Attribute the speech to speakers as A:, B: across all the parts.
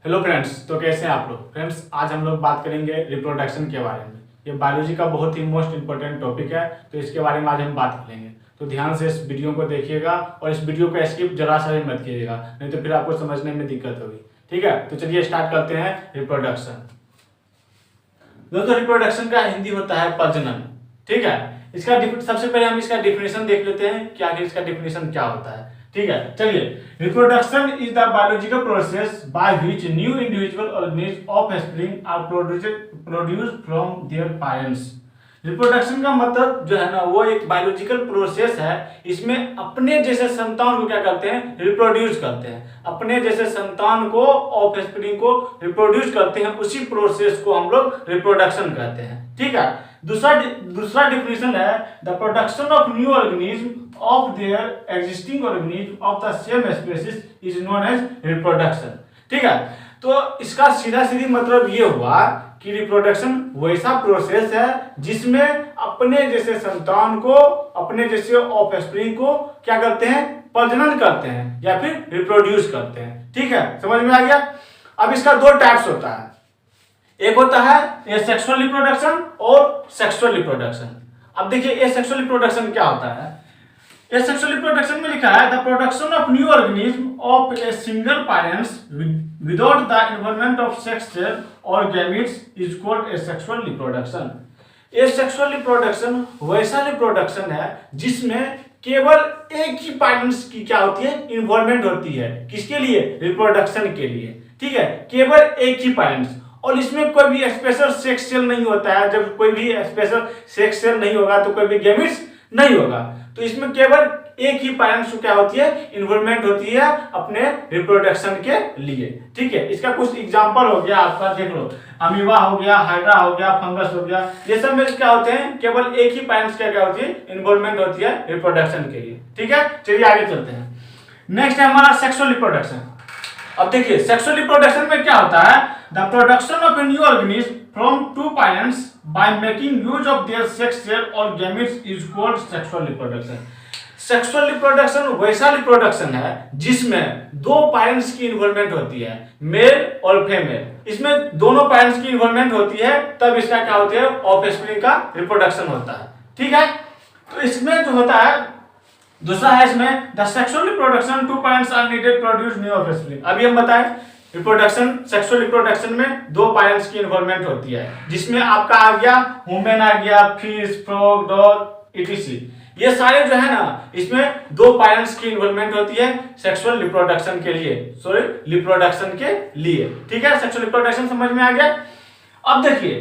A: Hello friends, तो कैसे हैं आप लोग। फ्रेंड्स, आज हम लोग बात करेंगे रिप्रोडक्शन के बारे में। ये बायोलॉजी का बहुत ही मोस्ट इंपॉर्टेंट टॉपिक है, तो इसके बारे में आज हम बात करेंगे। तो ध्यान से इस वीडियो को देखिएगा और इस वीडियो को स्किप जरा सा भी मत कीजिएगा, नहीं तो फिर आपको समझने में दिक्कत होगी। ठीक है, तो चलिए स्टार्ट करते हैं रिप्रोडक्शन। दोस्तों, रिप्रोडक्शन का हिंदी होता है प्रजनन। ठीक है, इसका सबसे पहले हम इसका डिफिनेशन देख लेते हैं कि आखिर इसका डिफिनेशन क्या होता है। ठीक है, चलिए। Reproduction is the biological process by which new individual organism offspring are produced from their parents. Reproduction का मतलब जो है ना, वो एक बायोलॉजिकल प्रोसेस है। इसमें अपने जैसे संतान को क्या करते हैं, रिप्रोड्यूस करते हैं। अपने जैसे संतान को, ऑफ स्प्रिंग को रिप्रोड्यूस करते हैं। उसी प्रोसेस को हम लोग रिप्रोडक्शन कहते हैं। ठीक है, दूसरा डिफिनेशन है the production of new organism of their existing organism of the same species is known as reproduction. ठीक है, तो इसका सीधा सीधी मतलब ये हुआ कि रिप्रोडक्शन वैसा प्रोसेस है जिसमें अपने जैसे संतान को, अपने जैसे ऑफस्प्रिंग को क्या करते हैं, प्रजनन करते हैं या फिर रिप्रोड्यूस करते हैं। ठीक है, समझ में आ गया। अब इसका दो टाइप्स होता है, एक होता है एसेक्सुअल रिप्रोडक्शन और सेक्सुअल रिप्रोडक्शन। अब देखिए एसेक्सुअल रिप्रोडक्शन क्या होता है। एसेक्सुअल रिप्रोडक्शन में लिखा है the production of new organism of a single parents without the involvement of sex cell और gametes is called asexual reproduction. Asexual reproduction वैसा रिप्रोडक्शन है जिसमें केवल एक ही पेरेंट्स की क्या होती है, इन्वॉल्वमेंट होती है। किसके लिए, रिप्रोडक्शन के लिए। ठीक है, केवल एक ही पेरेंट्स, और इसमें कोई भी स्पेशल सेक्स सेल नहीं होता है। जब कोई भी स्पेशल सेक्स सेल नहीं होगा तो कोई भी गैमीट्स नहीं होगा। तो इसमें केवल एक ही पेरेंट्स को क्या होती है, इन्वॉल्वमेंट होती है अपने रिप्रोडक्शन के लिए। ठीक है, इसका कुछ एग्जांपल हो गया आपका, देख लो। अमीबा हो गया, हाइड्रा हो गया, फंगस हो गया, ये सब में क्या होते हैं, केवल एक ही पेरेंट्स क्या होती है, इन्वॉल्वमेंट होती है रिप्रोडक्शन के लिए। ठीक है, चलिए आगे चलते हैं। नेक्स्ट है हमारा सेक्सुअल रिप्रोडक्शन। अब देखिए सेक्सुअल रिप्रोडक्शन में क्या होता है, the production of a new organism from two parents by making use of their sex cell और gametes is called sexual reproduction. Sexual reproduction वैसा रिप्रोडक्शन है जिसमें दो पेरेंट्स की इन्वॉल्वमेंट होती है, मेल और फीमेल। इसमें दोनों पेरेंट्स की इन्वॉल्वमेंट होती है, तब इसका क्या होता है, ऑफस्प्रिंग का रिप्रोडक्शन होता है। ठीक है, तो इसमें जो होता है, दूसरा है इसमें the sexual reproduction two parents are needed produce new offspring. अभी हम बताएं रिप्रोडक्शन, सेक्सुअल रिप्रोडक्शन में दो पेरेंट्स की इन्वॉल्वमेंट होती है, जिसमें आपका आ गया ह्यूमन, आ गया फिश, फ्रॉग, डॉग, इटीसी। ये सारे जो है ना, इसमें दो पेरेंट्स की इन्वॉल्वमेंट होती है सेक्सुअल रिप्रोडक्शन के लिए, सॉरी रिप्रोडक्शन के लिए। ठीक है, सेक्सुअल रिप्रोडक्शन समझ में आ गया। अब देखिए,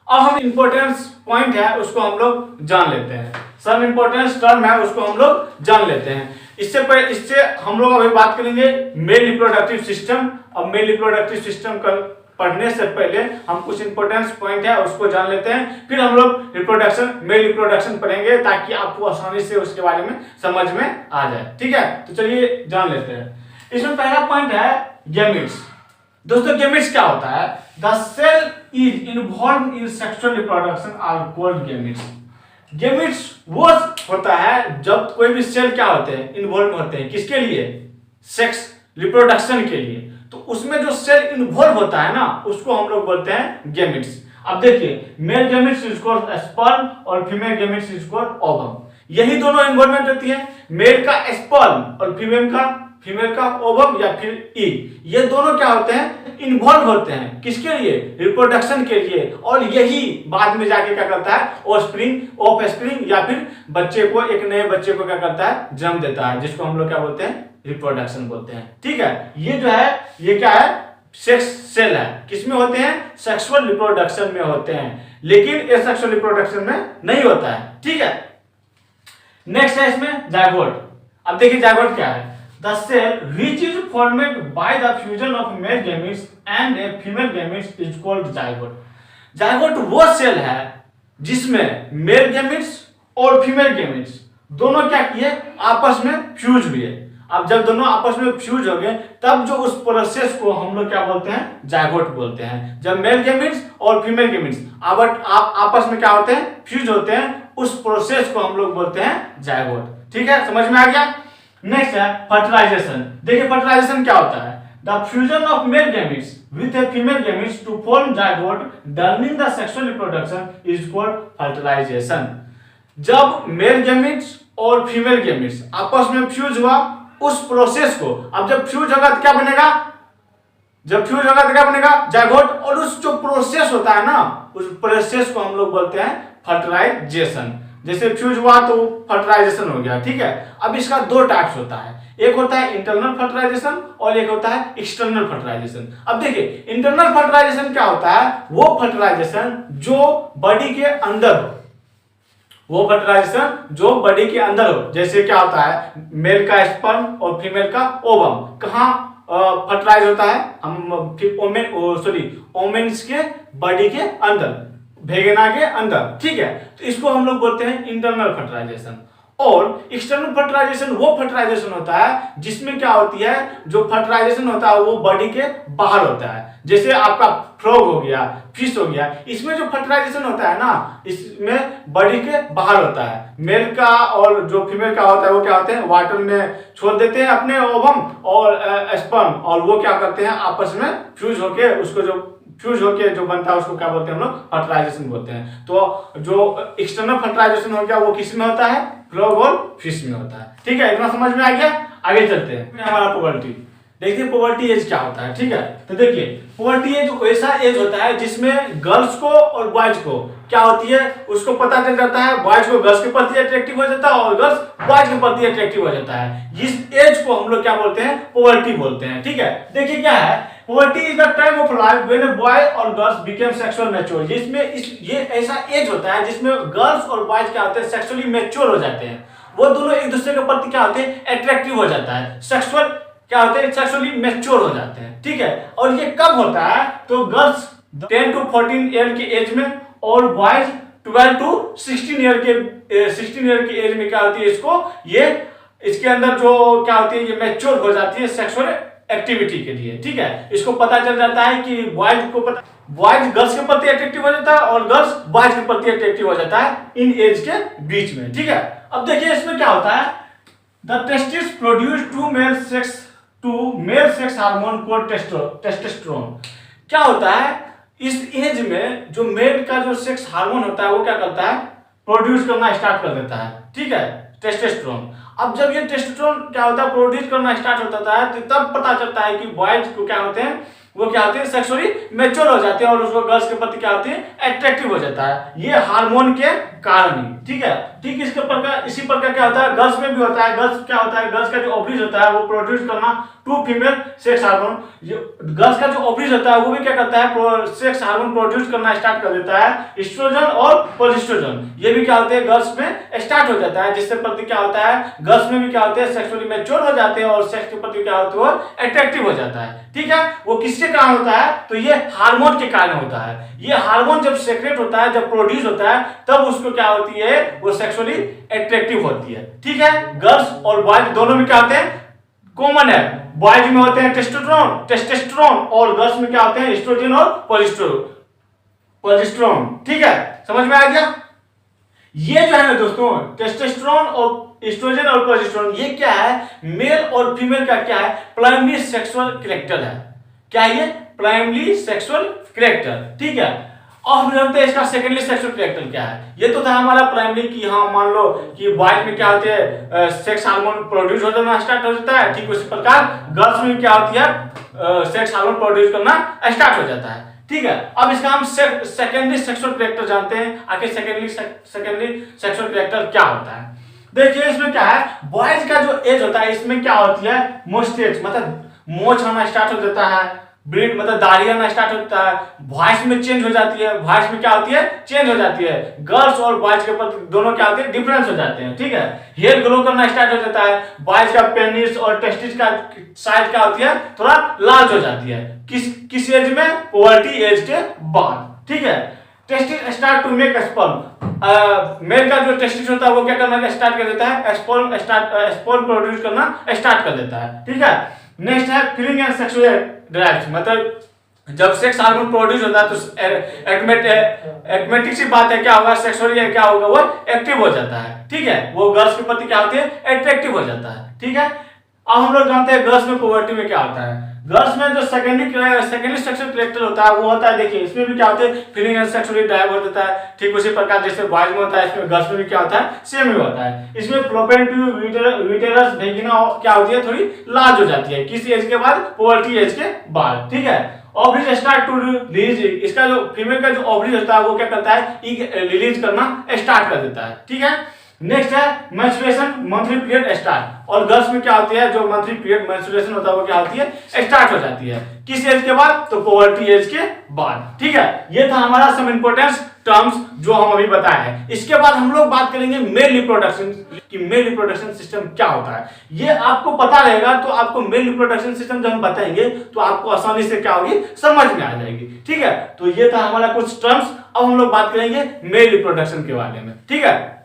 A: अब हम इंपॉर्टेंस पॉइंट है उसको हम लोग जान लेते हैं। सब इंपॉर्टेंस टर्म है उसको हम लोग जान लेते हैं। इससे हम लोग अभी बात करेंगे मेल रिप्रोडक्टिव सिस्टम। अब मेल रिप्रोडक्टिव सिस्टम का पढ़ने से पहले हम कुछ इंपॉर्टेंस पॉइंट है उसको जान लेते हैं, फिर हम लोग रिप्रोडक्शन, मेल रिप्रोडक्शन पढ़ेंगे ताकि आपको आसानी से उसके बारे में समझ में आ जाए। ठीक है, तो चलिए जान लेते हैं। इसमें पहला पॉइंट है गैमीट्स। दोस्तों, गैमीट्स क्या होता है, the cell is involve in sexual reproduction are called gametes. Gametes वो होता है जब कोई भी सेल क्या होते हैं, इन्वॉल्व होते हैं, किसके लिए, सेक्स रिप्रोडक्शन के लिए। तो उसमें जो सेल इन्वॉल्व होता है ना, उसको हम लोग बोलते हैं गैमीट्स। अब देखिए, male gametes is called sperm और female gametes is called ovum. यही दोनों इन्वॉल्वमेंट होती है, मेल का स्पर्म और फीमेल का ओवम या फिर ईग। ये दोनों क्या होते हैं, इन्वॉल्व होते हैं, किसके लिए, रिप्रोडक्शन के लिए। और यही बाद में जाके क्या करता है, ऑफस्प्रिंग या फिर बच्चे को, एक नए बच्चे को क्या करता है, जन्म देता है, जिसको हम लोग क्या बोलते हैं, रिप्रोडक्शन बोलते हैं। ठीक है, ये जो है, ये क्या है, सेक्स सेल है। किसमें होते हैं, सेक्सुअल रिप्रोडक्शन में होते हैं, लेकिन एसेक्सुअल रिप्रोडक्शन में नहीं होता है। ठीक है, नेक्स्ट है इसमें जायगोट। अब देखिए जायगोट क्या है, the cell which is formed by the fusion of male gametes and a female gametes is called zygote। Zygote वो सेल है जिसमें मेल गैमीट्स और फीमेल गैमीट्स दोनों क्या किए, आपस में फ्यूज हुए। अब जब दोनों आपस में फ्यूज हो गए, तब जो उस प्रोसेस को हम लोग क्या बोलते हैं, जायगोट बोलते हैं। जब मेल गैमीट्स और फीमेल गैमीट्स आपस में क्या होते हैं, फ्यूज होते हैं, उस प्रोसेस को हम लोग बोलते हैं जायगोट। ठीक है, समझ में आ गया। नेक्स्ट है फर्टिलाइजेशन। देखिए फर्टिलाइजेशन क्या होता है, The fusion of male gametes with a female gametes to form zygote during the sexual reproduction is called fertilization. जब मेल गेमिट्स और फीमेल गेमिट्स आपस में फ्यूज हुआ, उस प्रोसेस को, अब जब फ्यूज होगा तो क्या बनेगा, जब फ्यूज होगा तो क्या बनेगा, जायगोट। और उस जो प्रोसेस होता है ना, उस प्रोसेस को हम लोग बोलते हैं फर्टिलाइजेशन। जैसे फ्यूज हुआ तो फर्टिलाइजेशन हो गया, ठीक है। अब इसका दो टाइप्स होता है, एक होता है इंटरनल फर्टिलाइजेशन और एक होता है एक्सटर्नल फर्टिलाइजेशन। अब देखिए इंटरनल फर्टिलाइजेशन क्या होता है, वो फर्टिलाइजेशन जो बॉडी के अंदर हो, वो फर्टिलाइजेशन जो बॉडी के अंदर हो। जैसे क्या होता है, मेल का स्पर्म और फीमेल का ओवम कहाँ फर्टिलाइज होता है, हम ओमेन्स के बॉडी के अंदर, वेगिना के अंदर, ठीक है। तो इसको हम लोग बोलते हैं इंटरनल फर्टिलाइजेशन। और एक्सटर्नल फर्टिलाइजेशन वो फर्टिलाइजेशन होता है जिसमें क्या होती है, जो फर्टिलाइजेशन होता है वो बॉडी के बाहर होता है। जैसे आपका फ्रॉग हो गया, फिश हो गया, इसमें जो फर्टिलाइजेशन होता है ना, इसमें बॉडी के बाहर होता है। मेल का और जो फीमेल का होता है वो क्या होते हैं, वाटर में छोड़ देते हैं अपने ओवम और स्पर्म, और वो क्या करते हैं आपस में फ्यूज होके, उसको जो फ्यूज होके जो बनता है उसको क्या बोलते हैं हम लोग, फर्टिलाइजेशन बोलते हैं। तो जो एक्सटर्नल फर्टिलाइजेशन हो गया वो किस में होता है, फ्रॉग और फिश में होता है, ठीक है। इतना समझ में आ गया, आगे चलते हैं। हमारा पुबर्टी, देखिए पुबर्टी एज क्या होता है, ठीक है। तो देखिए पुबर्टी एज ऐसा एज होता है जिसमें गर्ल्स को और बॉयज को क्या होती है, उसको पता चल जाता है, बॉयज को गर्ल्स के प्रति अट्रैक्टिव हो जाता है और गर्ल्स बॉयज के प्रति अट्रैक्टिव हो जाता है। इस एज को हम लोग क्या बोलते हैं, पुबर्टी बोलते हैं, ठीक है। देखिए क्या है, puberty is the time of life when a boy और गर्ल्स बिकम सेक्सुअल मैच्योर। जिसमें ये ऐसा एज होता है जिसमें गर्ल्स और बॉयज क्या होते हैं, सेक्सुअली मैच्योर हो जाते हैं। वो दोनों एक दूसरे के प्रति क्या होते हैं, अट्रैक्टिव हो जाता है, सेक्सुअल क्या होते हैं, सेक्सुअली मैच्योर हो जाते हैं, ठीक है। और ये कब होता है, तो गर्ल्स 10 to 14 ईयर की एज में और बॉयज 12 to 16 ईयर की एज में क्या होती है, इसके अंदर जो क्या होती है, ये मैच्योर हो जाती है सेक्सुअल एक्टिविटी के लिए, ठीक है। इसको पता चल जाता है कि बॉयज गर्ल्स के प्रति अट्रैक्टिव हो जाता है और गर्ल्स बॉयज के प्रति अट्रैक्टिव हो जाता है इन एज के बीच में, ठीक है। अब देखिए इसमें क्या होता है, the testis produce to male sex hormone called testosterone. क्या होता है, इस एज में जो मेल का जो सेक्स हार्मोन होता है वो क्या करता है, प्रोड्यूस करना स्टार्ट कर देता है, ठीक है, टेस्टोस्टेरोन। अब जब ये टेस्टोस्टेरोन क्या होता है, प्रोड्यूस करना स्टार्ट होता है, तो तब पता चलता है कि बॉयज को क्या होते हैं, वो क्या होते हैं, सेक्सुअली मैच्योर हो जाते हैं और उसको गर्ल्स के प्रति क्या होते हैं, अट्रैक्टिव हो जाता है, ये हार्मोन के कारण ही, ठीक है। ठीक इसी प्रकार क्या होता है, गर्ल्स में भी होता है। गर्ल्स क्या होता है, गर्ल्स का जो ओवरीज होता है वो प्रोड्यूस करना to female sex hormone. Girls का जो ओवरीज होता है वो भी क्या करता है, सेक्स हार्मोन प्रोड्यूस करना स्टार्ट कर देता है, एस्ट्रोजन और प्रोजेस्टेरोन। ये भी क्या होते हैं, गर्ल्स में स्टार्ट हो जाता है, जिससे प्रति क्या होता है, गर्ल्स में भी क्या होते हैं, सेक्सुअली मैच्योर हो जाते हैं और सेक्स के प्रति क्या होता है, अट्रैक्टिव हो जाता है, ठीक है। वो किसके कारण होता है, तो ये हार्मोन के कारण होता है। ये हार्मोन जब सेक्रेट होता है, जब प्रोड्यूस होता है, तब उसको क्या होती है, वो सेक्सुअली अट्रैक्टिव होती है, ठीक है। गर्ल्स और बॉयज दोनों में क्या होते हैं, कॉमन है। बॉयज में होते हैं टेस्टोस्टेरोन और गर्ल्स में क्या होते हैं, एस्ट्रोजन और प्रोजेस्टेरोन, ठीक है। समझ में आ गया। ये जो है ना दोस्तों, टेस्टोस्टेरोन और एस्ट्रोजन और प्रोजेस्टेरोन, ये क्या है, मेल और फीमेल का क्या है, प्राइमरी सेक्सुअल कैरेक्टर है। क्या है ये, प्राइमरी सेक्सुअल कैरेक्टर, ठीक है। और हम जानते हैं इसका सेकेंडरी सेक्सुअल कैरेक्टर क्या है। ये तो था हमारा प्राइमरी की, हाँ मान लो कि बॉयज में क्या होते हैं, सेक्स हार्मोन प्रोड्यूस होना स्टार्ट हो जाता है, ठीक उसी प्रकार गर्ल्स में क्या होती है, सेक्स हार्मोन प्रोड्यूस करना स्टार्ट हो जाता है, ठीक है। अब इसका हम सेकेंडरी सेक्सुअल कैरेक्टर जानते हैं। आखिर सेकेंडरी सेक्सुअल कैरेक्टर क्या होता है, देखिए इसमें क्या है, बॉयज का जो एज होता है इसमें क्या होती है, मोस्टेज मतलब मोच आना स्टार्ट हो जाता है, ब्रीड मतलब दाढ़ी आना स्टार्ट होता है, वॉइस में चेंज हो जाती है, वॉइस में क्या होती है, चेंज हो जाती है। गर्ल्स और बॉयज के प्रति दोनों क्या होते हैं, डिफरेंस हो जाते हैं, ठीक है। हेयर ग्रो करना स्टार्ट हो जाता है, बॉयज का पेनिस और टेस्टिस का साइज क्या होती है, थोड़ा लार्ज हो जाती है। किस एज में, पुबर्टी एज के बाद, ठीक है। Testis start to make sperm, male का जो टेस्टिस होता है वो क्या करना स्टार्ट कर देता है, स्पर्म प्रोड्यूस करना स्टार्ट कर देता है, ठीक है। नेक्स्ट है फीलिंग एंड सेक्सुअल ड्राइव, मतलब जब सेक्स हार्मोन प्रोड्यूस होता है तो ऑटोमेटिक सी बात है, क्या होगा, सेक्सुअली क्या होगा, वो एक्टिव हो जाता है, ठीक है। वो गर्ल्स के प्रति क्या होती है, अट्रैक्टिव हो जाता है, ठीक है। अब हम लोग जानते हैं गर्ल्स में पुबर्टी में क्या होता है। गर्ल्स में जो सेकेंडरी सेक्सुअल कैरेक्टर होता है वो होता है, देखिए इसमें भी क्या होता है, फीलिंग एंड सेक्सुअली डाइवर्ट होता है। ठीक उसी प्रकार जैसे बॉयज में होता है, इसमें गर्ल्स में भी क्या होता है, सेम ही होता है। इसमें फ्लोपियन ट्यूब यूटेरस वेजिना क्या होती है, थोड़ी लार्ज हो जाती है किस एज के बाद, पुबर्टी एज के बाद। ठीक है, ओवरीज स्टार्ट टू रिलीज, इसका जो फीमेल का जो ओवरीज होता है वो क्या करता है, रिलीज करना स्टार्ट कर देता है। ठीक है, नेक्स्ट है मेंस्ट्रुएशन, मंथली पीरियड स्टार्ट। और गर्ल्स में क्या होती है, जो मंथली पीरियड मेंस्ट्रुएशन होता है वो क्या होती है, स्टार्ट हो जाती है किस एज के बाद, तो पुबर्टी एज के बाद। ठीक है, ये था हमारा सम इंपॉर्टेंट टर्म्स जो हम अभी बताए हैं। इसके बाद हम लोग बात करेंगे मेल रिप्रोडक्शन कि मेल रिप्रोडक्शन सिस्टम क्या होता है। ये आपको पता रहेगा तो आपको मेल रिप्रोडक्शन सिस्टम जब हम बताएंगे तो आपको आसानी से क्या होगी, समझ में आ जाएगी। ठीक है, तो ये था हमारा कुछ टर्म्स। अब हम लोग बात करेंगे मेल रिप्रोडक्शन के बारे में। ठीक है,